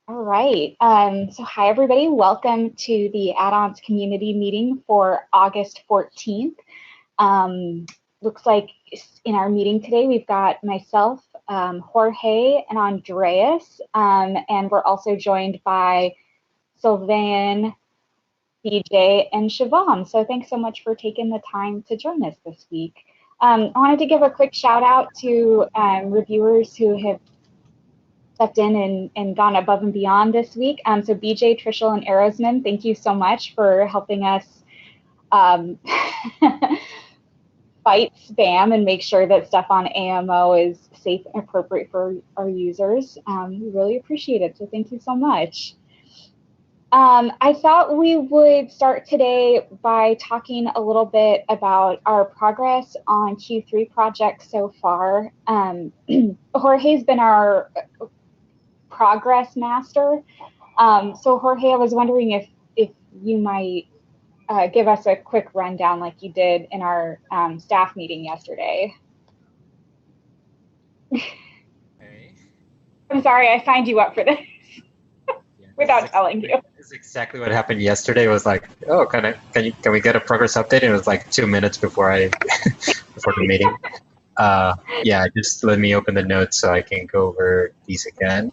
All right. So hi, everybody. Welcome to the Add-ons community meeting for August 14th. Looks like in our meeting today, we've got myself, Jorge, and Andreas, and we're also joined by Sylvain, BJ, and Shivam. So thanks so much for taking the time to join us this week. I wanted to give a quick shout out to reviewers who have stepped in and gone above and beyond this week. So BJ, Trishel, and Erosman, thank you so much for helping us um, fight spam and make sure that stuff on AMO is safe and appropriate for our users. We really appreciate it, so thank you so much. I thought we would start today by talking a little bit about our progress on Q3 projects so far. Jorge's been our progress master. So Jorge, I was wondering if you might give us a quick rundown like you did in our staff meeting yesterday. Okay. I'm sorry, I signed you up for this Yeah, without telling you. this is exactly what happened yesterday. It was like, oh, can we get a progress update? And it was like 2 minutes before before the meeting. Yeah, just let me open the notes so I can go over these again.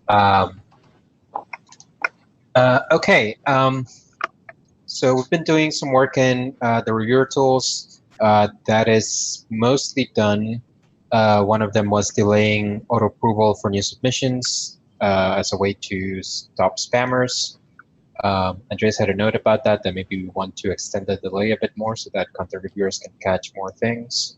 Um, okay. So we've been doing some work in the reviewer tools. That is mostly done. One of them was delaying auto approval for new submissions as a way to stop spammers. Andreas had a note about that maybe we want to extend the delay a bit more so that content reviewers can catch more things.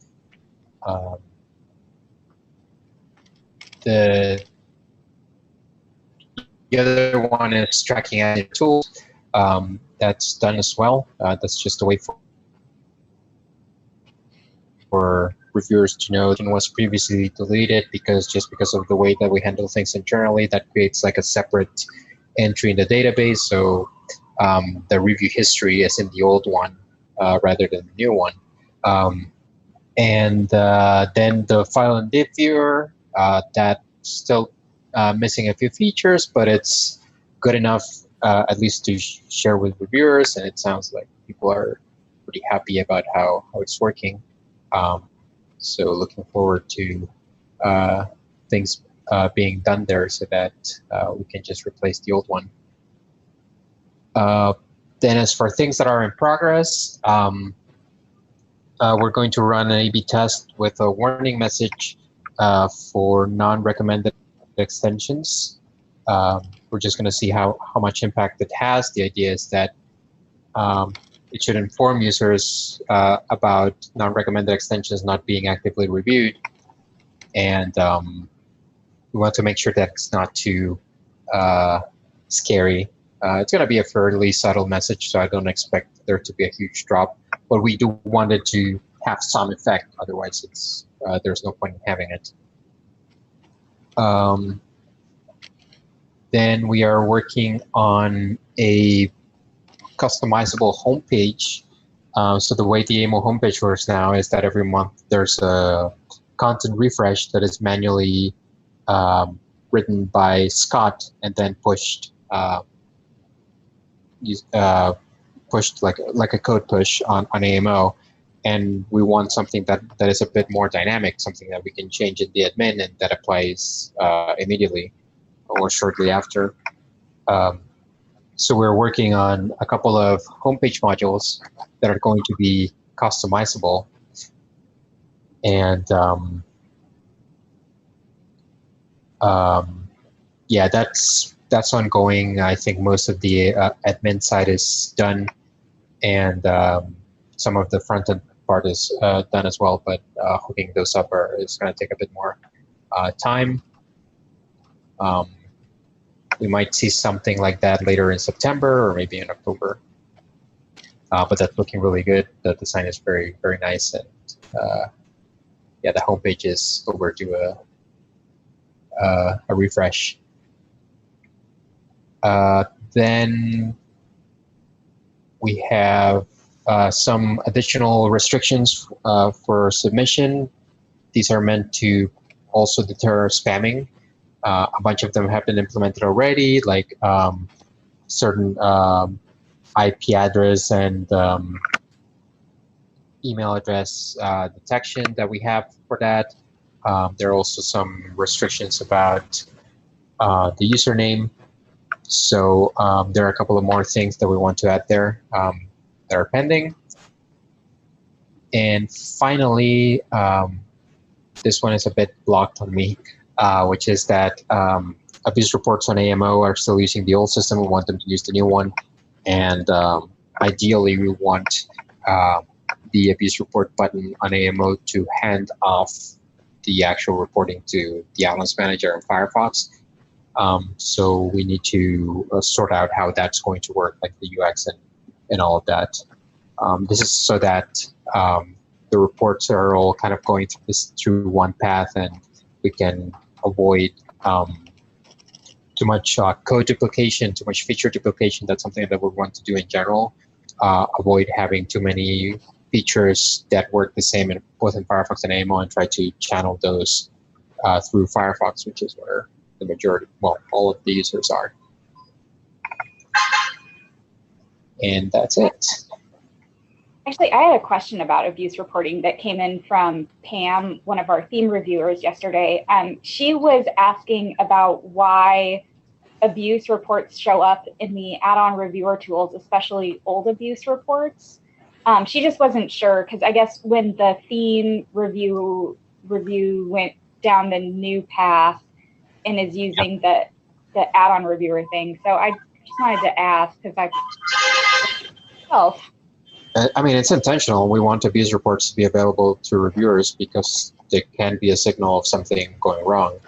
The other one is tracking active tools. That's done as well. That's just a way for reviewers to know it was previously deleted because of the way that we handle things internally, that creates like a separate entry in the database. So the review history is in the old one rather than the new one. And then the file and div viewer, that's still missing a few features, but it's good enough at least to share with reviewers, and it sounds like people are pretty happy about how it's working. So looking forward to things being done there so that we can just replace the old one. Then as for things that are in progress, we're going to run an A/B test with a warning message for non-recommended extensions. We're just going to see how much impact it has. The idea is that it should inform users about non-recommended extensions not being actively reviewed. And we want to make sure that it's not too scary. It's going to be a fairly subtle message, so I don't expect there to be a huge drop. But we do want it to have some effect, otherwise it's there's no point in having it. Then we are working on a customizable homepage. So the way the AMO homepage works now is that every month there's a content refresh that is manually written by Scott and then pushed pushed like a code push on AMO. And we want something that is a bit more dynamic, something that we can change in the admin and that applies immediately or shortly after. So we're working on a couple of homepage modules that are going to be customizable. And yeah, that's ongoing. I think most of the admin side is done, and some of the front end part is done as well. But hooking those up is going to take a bit more time. We might see something like that later in September or maybe in October. But that's looking really good. The design is very, very nice, and yeah, the homepage is overdue a refresh. Then we have some additional restrictions for submission. These are meant to also deter spamming. A bunch of them have been implemented already, like certain IP address and email address detection that we have for that. There are also some restrictions about the username. So there are a couple of more things that we want to add there that are pending. And finally, this one is a bit blocked on me, which is that abuse reports on AMO are still using the old system. We want them to use the new one. And ideally, we want the abuse report button on AMO to hand off the actual reporting to the Add-ons manager in Firefox. So we need to sort out how that's going to work, like the UX and all of that. This is so that the reports are all kind of going through one path, and we can avoid too much code duplication, too much feature duplication. That's something that we want to do in general. Avoid having too many features that work the same in both in Firefox and AMO, and try to channel those through Firefox, which is where the majority, well, all of the users are. And that's it. Actually, I had a question about abuse reporting that came in from Pam, one of our theme reviewers yesterday. She was asking about why abuse reports show up in the add-on reviewer tools, especially old abuse reports. She just wasn't sure, because I guess when the theme review went down the new path and is using the add-on reviewer thing. So I just wanted to ask, because I mean, it's intentional. We want abuse reports to be available to reviewers because they can be a signal of something going wrong.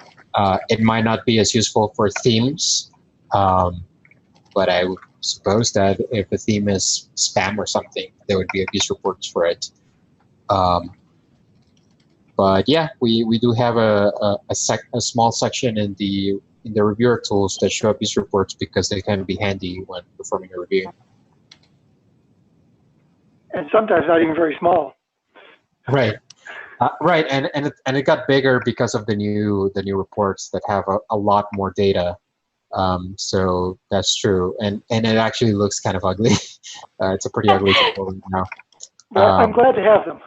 It might not be as useful for themes, but I would suppose that if the theme is spam or something, there would be abuse reports for it. But yeah, we do have a small section in the reviewer tools that show abuse reports because they can be handy when performing a review. And sometimes not even very small. Right, right, and it got bigger because of the new reports that have a lot more data. So that's true, and it actually looks kind of ugly. It's a pretty ugly report now. Well, I'm glad to have them.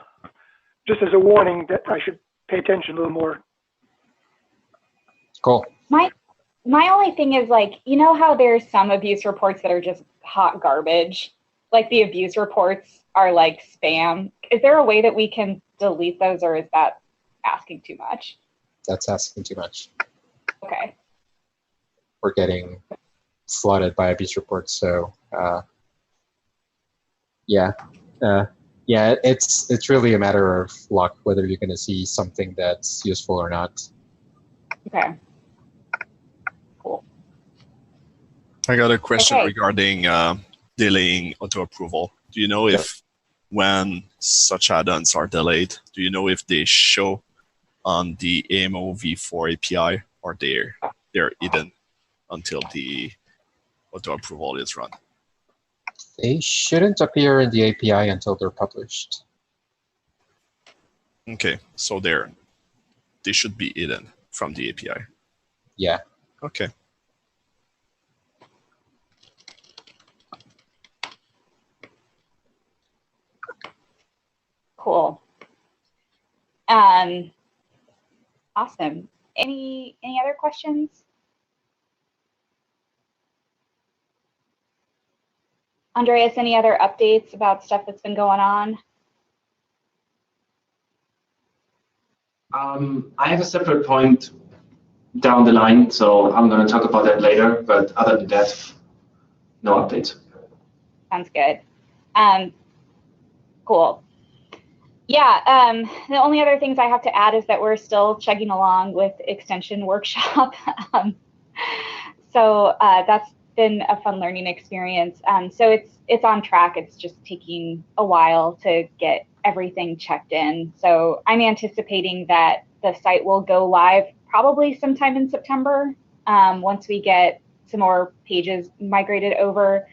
Just as a warning that I should pay attention a little more. Cool. My only thing is, like, you know how there's some abuse reports that are just hot garbage? Like the abuse reports are like spam. Is there a way that we can delete those, or is that asking too much? That's asking too much. Okay. We're getting flooded by abuse reports, so yeah. Yeah, it's really a matter of luck whether you're going to see something that's useful or not. Okay. Cool. I got a question regarding delaying auto approval. Do you know if when such add-ons are delayed, do you know if they show on the AMO v4 API or they're hidden until the auto approval is run? They shouldn't appear in the API until they're published. Okay, so they should be hidden from the API. Yeah. Okay. Cool. Awesome. Any other questions? Andreas, any other updates about stuff that's been going on? I have a separate point down the line, so I'm going to talk about that later. But other than that, no updates. Sounds good. Cool. Yeah, the only other things I have to add is that we're still chugging along with Extension Workshop. So that's been a fun learning experience. So it's on track. It's just taking a while to get everything checked in. So I'm anticipating that the site will go live probably sometime in September once we get some more pages migrated over.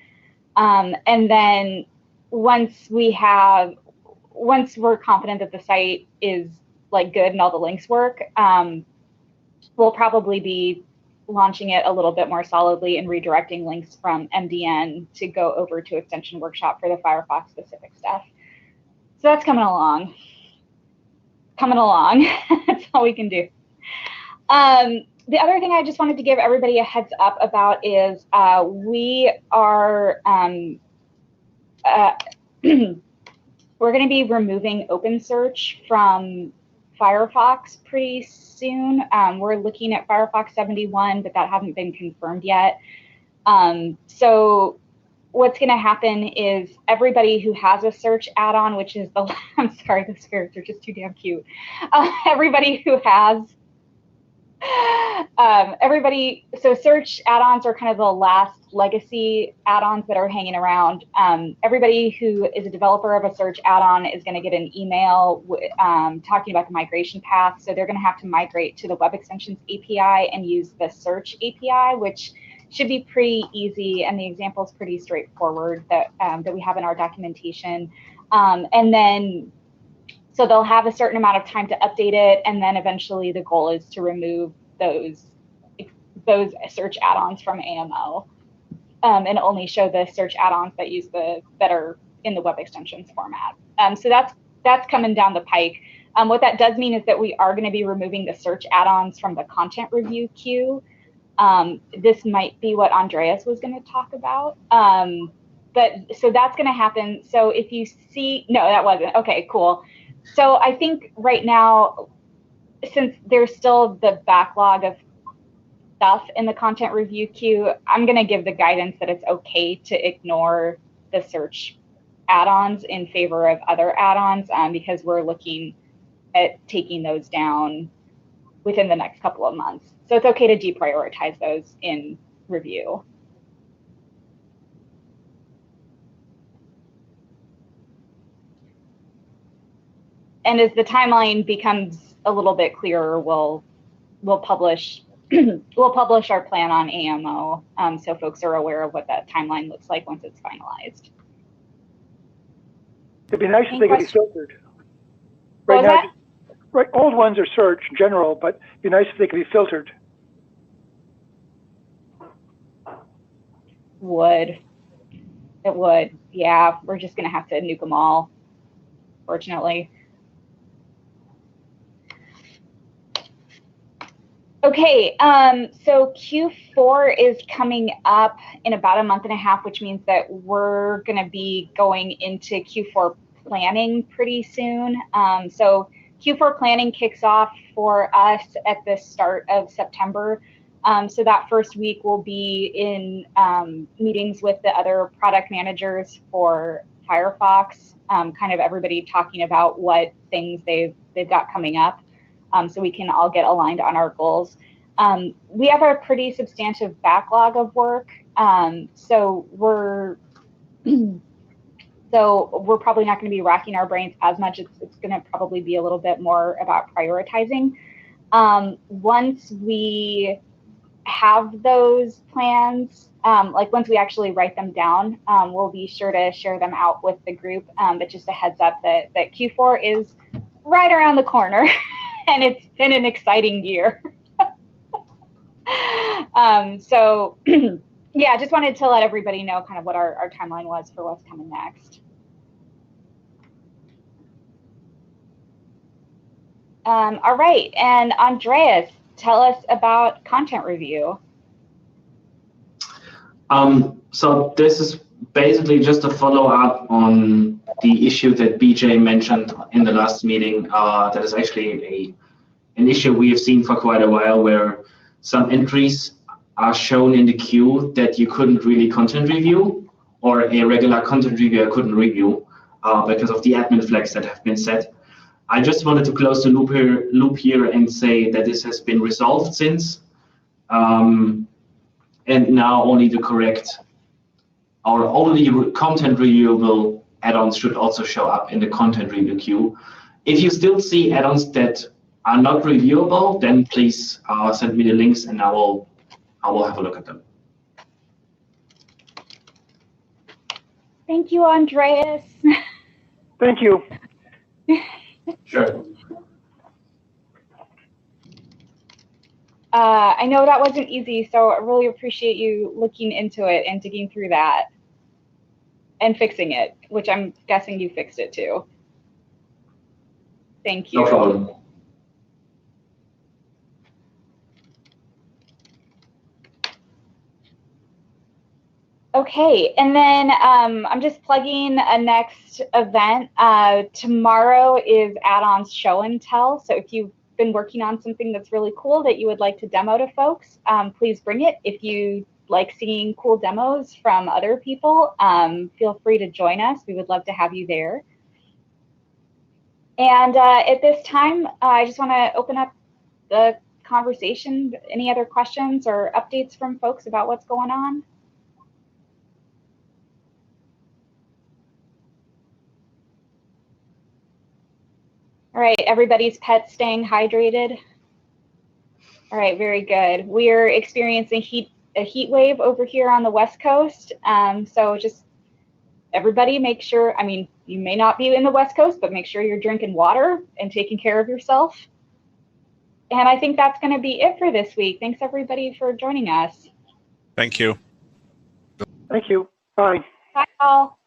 And then once we're confident that the site is like good and all the links work, we'll probably be launching it a little bit more solidly and redirecting links from MDN to go over to Extension Workshop for the Firefox specific stuff. So that's coming along. That's all we can do. The other thing I just wanted to give everybody a heads up about is we are we're going to be removing OpenSearch from Firefox pretty soon. We're looking at Firefox 71, but that hasn't been confirmed yet. So what's going to happen is everybody who has a search add-on, which is the, I'm sorry, the spirits are just too damn cute. Everybody who has, so search add-ons are kind of the last legacy add-ons that are hanging around. Everybody who is a developer of a search add-on is going to get an email talking about the migration path. So they're going to have to migrate to the Web Extensions API and use the search API, which should be pretty easy, and the example is pretty straightforward that we have in our documentation. And then, so they'll have a certain amount of time to update it, and then eventually the goal is to remove those search add-ons from AMO and only show the search add-ons that are in the Web Extensions format. So that's coming down the pike. What that does mean is that we are going to be removing the search add-ons from the content review queue. This might be what Andreas was going to talk about. But so that's going to happen. So if you see, no, that wasn't. Okay, cool. So I think right now, since there's still the backlog of stuff in the content review queue, I'm going to give the guidance that it's okay to ignore the search add-ons in favor of other add-ons because we're looking at taking those down within the next couple of months. So it's okay to deprioritize those in review. And as the timeline becomes a little bit clearer, we'll publish our plan on AMO, so folks are aware of what that timeline looks like once it's finalized. It'd be nice if they could be filtered. Right now, right, old ones are search in general, but it'd be nice if they could be filtered. It would, yeah. We're just gonna have to nuke them all, fortunately. Okay, so Q4 is coming up in about a month and a half, which means that we're going to be going into Q4 planning pretty soon. So Q4 planning kicks off for us at the start of September. So that first week we'll be in meetings with the other product managers for Firefox, kind of everybody talking about what things they've got coming up. So we can all get aligned on our goals. We have a pretty substantive backlog of work, so we're probably not going to be racking our brains as much. It's going to probably be a little bit more about prioritizing. Once we have those plans, like once we actually write them down, we'll be sure to share them out with the group. But just a heads up that Q4 is right around the corner. And it's been an exciting year. So yeah, just wanted to let everybody know kind of what our timeline was for what's coming next. All right, and Andreas, tell us about content review. So this is basically just a follow-up on the issue that BJ mentioned in the last meeting. That is actually an issue we have seen for quite a while, where some entries are shown in the queue that you couldn't really content review, or a regular content reviewer couldn't review because of the admin flags that have been set. I just wanted to close the loop here and say that this has been resolved since, and now only the correct or only content reviewable add-ons should also show up in the content review queue. If you still see add-ons that are not reviewable, then please send me the links and I will have a look at them. Thank you, Andreas. Thank you. Sure. I know that wasn't easy, so I really appreciate you looking into it and digging through that and fixing it, which I'm guessing you fixed it too. Thank you. No problem. Okay, and then I'm just plugging a next event. Tomorrow is Add-ons Show and Tell. So if you've been working on something that's really cool that you would like to demo to folks, please bring it. If you like seeing cool demos from other people, feel free to join us. We would love to have you there. And at this time, I just want to open up the conversation. Any other questions or updates from folks about what's going on? All right, everybody's pets staying hydrated. All right, very good. We're experiencing a heat wave over here on the West Coast. So just everybody make sure, I mean, you may not be in the West Coast, but make sure you're drinking water and taking care of yourself. And I think that's going to be it for this week. Thanks everybody for joining us. Thank you. Thank you. Bye. Bye all.